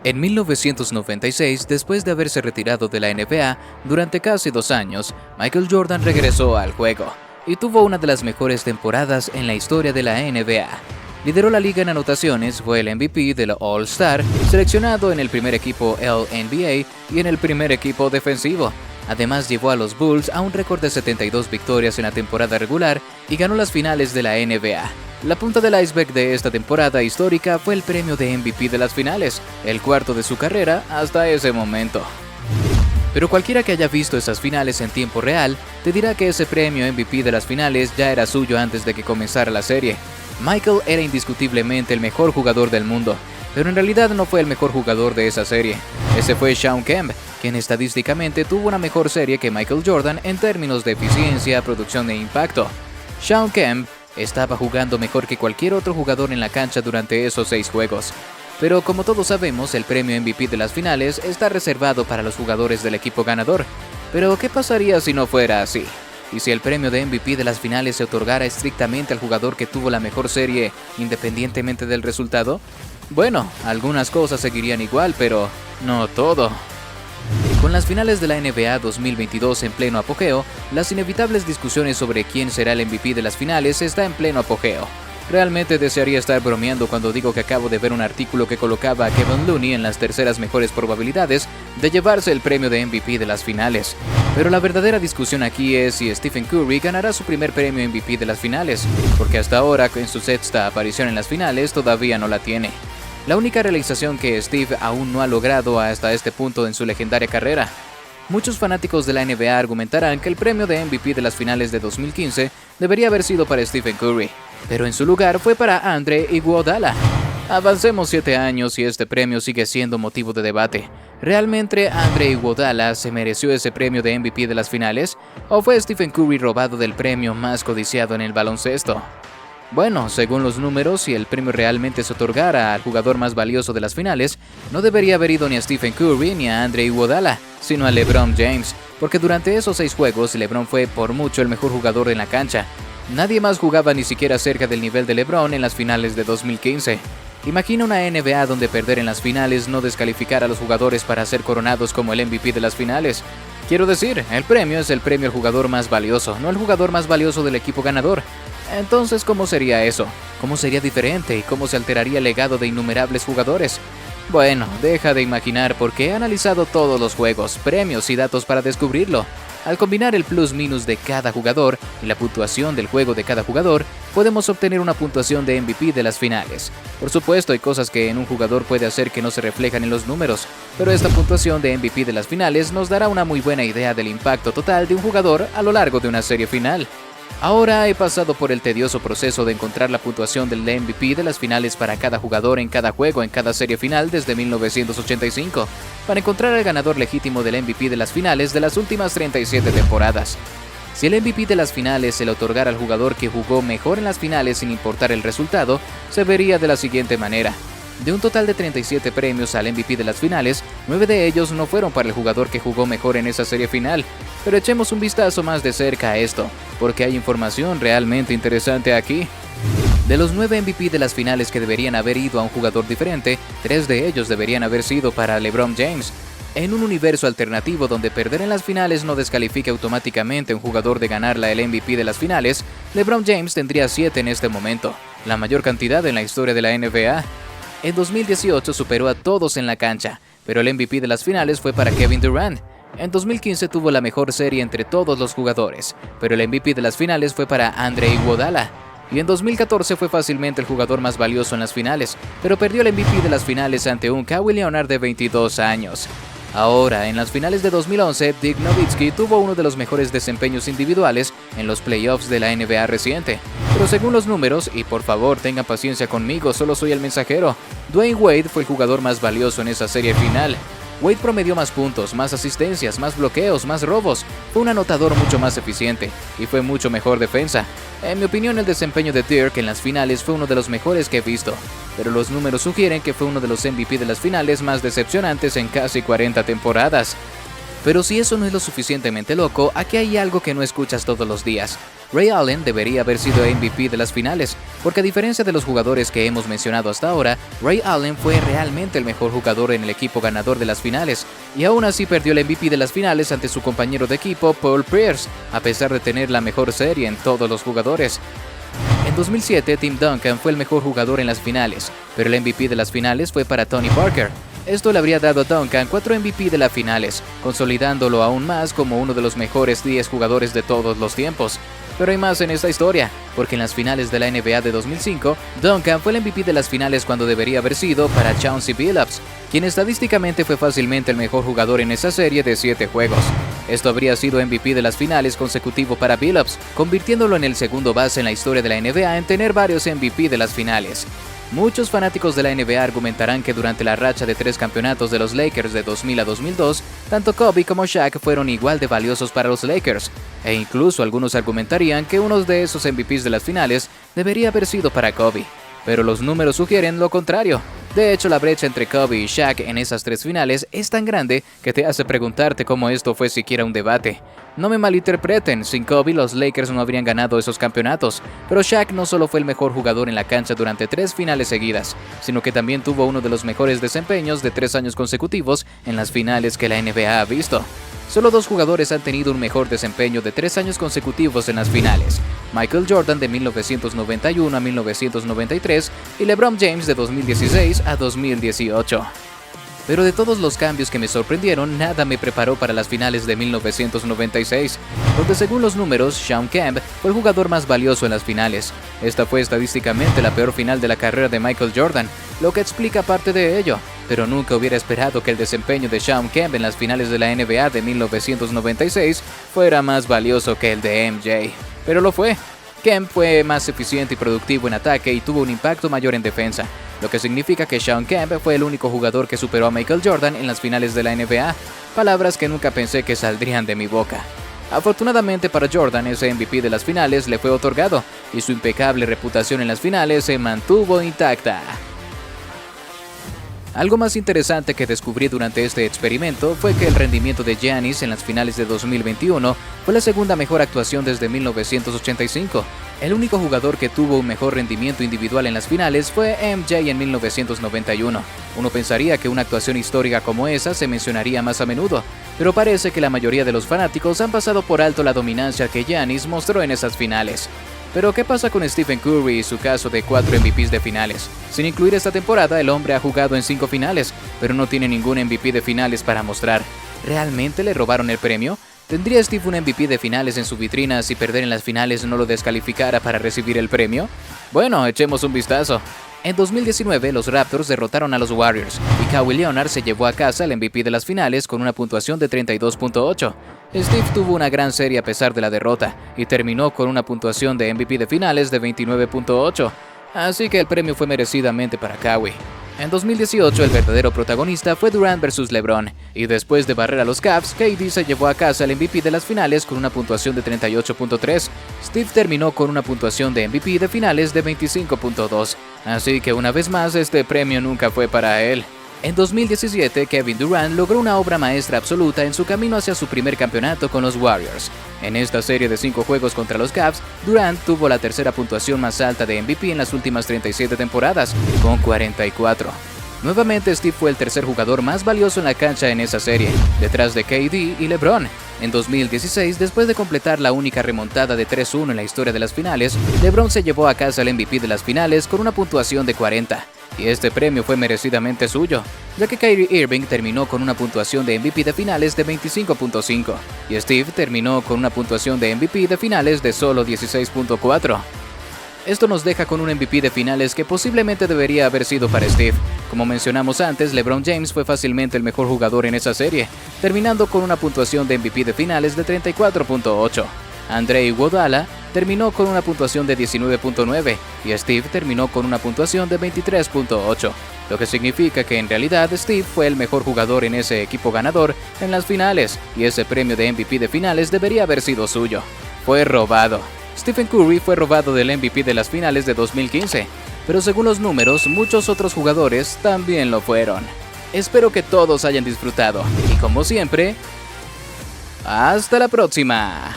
En 1996, después de haberse retirado de la NBA durante casi 2 años, Michael Jordan regresó al juego y tuvo una de las mejores temporadas en la historia de la NBA. Lideró la liga en anotaciones, fue el MVP del All-Star, seleccionado en el primer equipo All-NBA y en el primer equipo defensivo. Además, llevó a los Bulls a un récord de 72 victorias en la temporada regular y ganó las finales de la NBA. La punta del iceberg de esta temporada histórica fue el premio de MVP de las finales, el cuarto de su carrera hasta ese momento. Pero cualquiera que haya visto esas finales en tiempo real, te dirá que ese premio MVP de las finales ya era suyo antes de que comenzara la serie. Michael era indiscutiblemente el mejor jugador del mundo, pero en realidad no fue el mejor jugador de esa serie. Ese fue Shawn Kemp, quien estadísticamente tuvo una mejor serie que Michael Jordan en términos de eficiencia, producción e impacto. Shawn Kemp estaba jugando mejor que cualquier otro jugador en la cancha durante esos 6 juegos. Pero como todos sabemos, el premio MVP de las finales está reservado para los jugadores del equipo ganador. Pero ¿qué pasaría si no fuera así? ¿Y si el premio de MVP de las finales se otorgara estrictamente al jugador que tuvo la mejor serie independientemente del resultado? Bueno, algunas cosas seguirían igual, pero no todo. Con las finales de la NBA 2022 en pleno apogeo, las inevitables discusiones sobre quién será el MVP de las finales está en pleno apogeo. Realmente desearía estar bromeando cuando digo que acabo de ver un artículo que colocaba a Kevin Looney en las terceras mejores probabilidades de llevarse el premio de MVP de las finales. Pero la verdadera discusión aquí es si Stephen Curry ganará su primer premio MVP de las finales, porque hasta ahora, en su sexta aparición en las finales, todavía no la tiene. La única realización que Steve aún no ha logrado hasta este punto en su legendaria carrera. Muchos fanáticos de la NBA argumentarán que el premio de MVP de las finales de 2015 debería haber sido para Stephen Curry, pero en su lugar fue para Andre Iguodala. Avancemos 7 años y este premio sigue siendo motivo de debate. ¿Realmente Andre Iguodala se mereció ese premio de MVP de las finales? ¿O fue Stephen Curry robado del premio más codiciado en el baloncesto? Bueno, según los números, si el premio realmente se otorgara al jugador más valioso de las finales, no debería haber ido ni a Stephen Curry ni a Andre Iguodala, sino a LeBron James, porque durante esos 6 juegos LeBron fue por mucho el mejor jugador en la cancha. Nadie más jugaba ni siquiera cerca del nivel de LeBron en las finales de 2015. Imagina una NBA donde perder en las finales no descalificara a los jugadores para ser coronados como el MVP de las finales. Quiero decir, el premio es el premio al jugador más valioso, no el jugador más valioso del equipo ganador. Entonces, ¿cómo sería eso? ¿Cómo sería diferente y cómo se alteraría el legado de innumerables jugadores? Bueno, deja de imaginar porque he analizado todos los juegos, premios y datos para descubrirlo. Al combinar el plus-minus de cada jugador y la puntuación del juego de cada jugador, podemos obtener una puntuación de MVP de las finales. Por supuesto, hay cosas que en un jugador puede hacer que no se reflejan en los números, pero esta puntuación de MVP de las finales nos dará una muy buena idea del impacto total de un jugador a lo largo de una serie final. Ahora he pasado por el tedioso proceso de encontrar la puntuación del MVP de las finales para cada jugador en cada juego en cada serie final desde 1985, para encontrar al ganador legítimo del MVP de las finales de las últimas 37 temporadas. Si el MVP de las finales se le otorgara al jugador que jugó mejor en las finales sin importar el resultado, se vería de la siguiente manera. De un total de 37 premios al MVP de las finales, 9 de ellos no fueron para el jugador que jugó mejor en esa serie final. Pero echemos un vistazo más de cerca a esto, porque hay información realmente interesante aquí. De los 9 MVP de las finales que deberían haber ido a un jugador diferente, 3 de ellos deberían haber sido para LeBron James. En un universo alternativo donde perder en las finales no descalifica automáticamente a un jugador de ganarla el MVP de las finales, LeBron James tendría 7 en este momento, la mayor cantidad en la historia de la NBA. En 2018 superó a todos en la cancha, pero el MVP de las finales fue para Kevin Durant. En 2015 tuvo la mejor serie entre todos los jugadores, pero el MVP de las finales fue para Andre Iguodala. Y en 2014 fue fácilmente el jugador más valioso en las finales, pero perdió el MVP de las finales ante un Kawhi Leonard de 22 años. Ahora, en las finales de 2011, Dirk Nowitzki tuvo uno de los mejores desempeños individuales en los playoffs de la NBA reciente. Pero según los números, y por favor tengan paciencia conmigo, solo soy el mensajero, Dwayne Wade fue el jugador más valioso en esa serie final. Wade promedió más puntos, más asistencias, más bloqueos, más robos, fue un anotador mucho más eficiente y fue mucho mejor defensa. En mi opinión, el desempeño de Dirk en las finales fue uno de los mejores que he visto, pero los números sugieren que fue uno de los MVP de las finales más decepcionantes en casi 40 temporadas. Pero si eso no es lo suficientemente loco, aquí hay algo que no escuchas todos los días. Ray Allen debería haber sido MVP de las finales, porque a diferencia de los jugadores que hemos mencionado hasta ahora, Ray Allen fue realmente el mejor jugador en el equipo ganador de las finales, y aún así perdió el MVP de las finales ante su compañero de equipo Paul Pierce, a pesar de tener la mejor serie en todos los jugadores. En 2007, Tim Duncan fue el mejor jugador en las finales, pero el MVP de las finales fue para Tony Parker. Esto le habría dado a Duncan 4 MVP de las finales, consolidándolo aún más como uno de los mejores 10 jugadores de todos los tiempos. Pero hay más en esta historia, porque en las finales de la NBA de 2005, Duncan fue el MVP de las finales cuando debería haber sido para Chauncey Billups, quien estadísticamente fue fácilmente el mejor jugador en esa serie de 7 juegos. Esto habría sido MVP de las finales consecutivo para Billups, convirtiéndolo en el segundo base en la historia de la NBA en tener varios MVP de las finales. Muchos fanáticos de la NBA argumentarán que durante la racha de 3 campeonatos de los Lakers de 2000 a 2002, tanto Kobe como Shaq fueron igual de valiosos para los Lakers, e incluso algunos argumentarían que uno de esos MVPs de las finales debería haber sido para Kobe. Pero los números sugieren lo contrario. De hecho, la brecha entre Kobe y Shaq en esas 3 finales es tan grande que te hace preguntarte cómo esto fue siquiera un debate. No me malinterpreten, sin Kobe los Lakers no habrían ganado esos campeonatos, pero Shaq no solo fue el mejor jugador en la cancha durante 3 finales seguidas, sino que también tuvo uno de los mejores desempeños de 3 años consecutivos en las finales que la NBA ha visto. Solo 2 jugadores han tenido un mejor desempeño de 3 años consecutivos en las finales: Michael Jordan de 1991 a 1993 y LeBron James de 2016 a 2018. Pero de todos los cambios que me sorprendieron, nada me preparó para las finales de 1996, donde según los números, Shawn Kemp fue el jugador más valioso en las finales. Esta fue estadísticamente la peor final de la carrera de Michael Jordan, lo que explica parte de ello, pero nunca hubiera esperado que el desempeño de Shawn Kemp en las finales de la NBA de 1996 fuera más valioso que el de MJ. Pero lo fue. Kemp fue más eficiente y productivo en ataque y tuvo un impacto mayor en defensa, lo que significa que Shawn Kemp fue el único jugador que superó a Michael Jordan en las finales de la NBA, palabras que nunca pensé que saldrían de mi boca. Afortunadamente para Jordan, ese MVP de las finales le fue otorgado, y su impecable reputación en las finales se mantuvo intacta. Algo más interesante que descubrí durante este experimento fue que el rendimiento de Giannis en las finales de 2021 fue la segunda mejor actuación desde 1985. El único jugador que tuvo un mejor rendimiento individual en las finales fue MJ en 1991. Uno pensaría que una actuación histórica como esa se mencionaría más a menudo, pero parece que la mayoría de los fanáticos han pasado por alto la dominancia que Giannis mostró en esas finales. Pero ¿qué pasa con Stephen Curry y su caso de 4 MVPs de finales? Sin incluir esta temporada, el hombre ha jugado en 5 finales, pero no tiene ningún MVP de finales para mostrar. ¿Realmente le robaron el premio? ¿Tendría Steve un MVP de finales en su vitrina si perder en las finales no lo descalificara para recibir el premio? Bueno, echemos un vistazo. En 2019, los Raptors derrotaron a los Warriors, y Kawhi Leonard se llevó a casa el MVP de las finales con una puntuación de 32.8. Steve tuvo una gran serie a pesar de la derrota, y terminó con una puntuación de MVP de finales de 29.8, así que el premio fue merecidamente para Kawhi. En 2018, el verdadero protagonista fue Durant vs LeBron, y después de barrer a los Cavs, KD se llevó a casa el MVP de las finales con una puntuación de 38.3. Steve terminó con una puntuación de MVP de finales de 25.2, así que una vez más este premio nunca fue para él. En 2017, Kevin Durant logró una obra maestra absoluta en su camino hacia su primer campeonato con los Warriors. En esta serie de 5 juegos contra los Cavs, Durant tuvo la tercera puntuación más alta de MVP en las últimas 37 temporadas, con 44. Nuevamente, Steve fue el tercer jugador más valioso en la cancha en esa serie, detrás de KD y LeBron. En 2016, después de completar la única remontada de 3-1 en la historia de las finales, LeBron se llevó a casa el MVP de las finales con una puntuación de 40. Y este premio fue merecidamente suyo, ya que Kyrie Irving terminó con una puntuación de MVP de finales de 25.5 y Steve terminó con una puntuación de MVP de finales de solo 16.4. Esto nos deja con un MVP de finales que posiblemente debería haber sido para Steve. Como mencionamos antes, LeBron James fue fácilmente el mejor jugador en esa serie, terminando con una puntuación de MVP de finales de 34.8. Andre Iguodala terminó con una puntuación de 19.9 y Steve terminó con una puntuación de 23.8, lo que significa que en realidad Steve fue el mejor jugador en ese equipo ganador en las finales, y ese premio de MVP de finales debería haber sido suyo. Fue robado. Stephen Curry fue robado del MVP de las finales de 2015, pero según los números, muchos otros jugadores también lo fueron. Espero que todos hayan disfrutado, y como siempre, ¡hasta la próxima!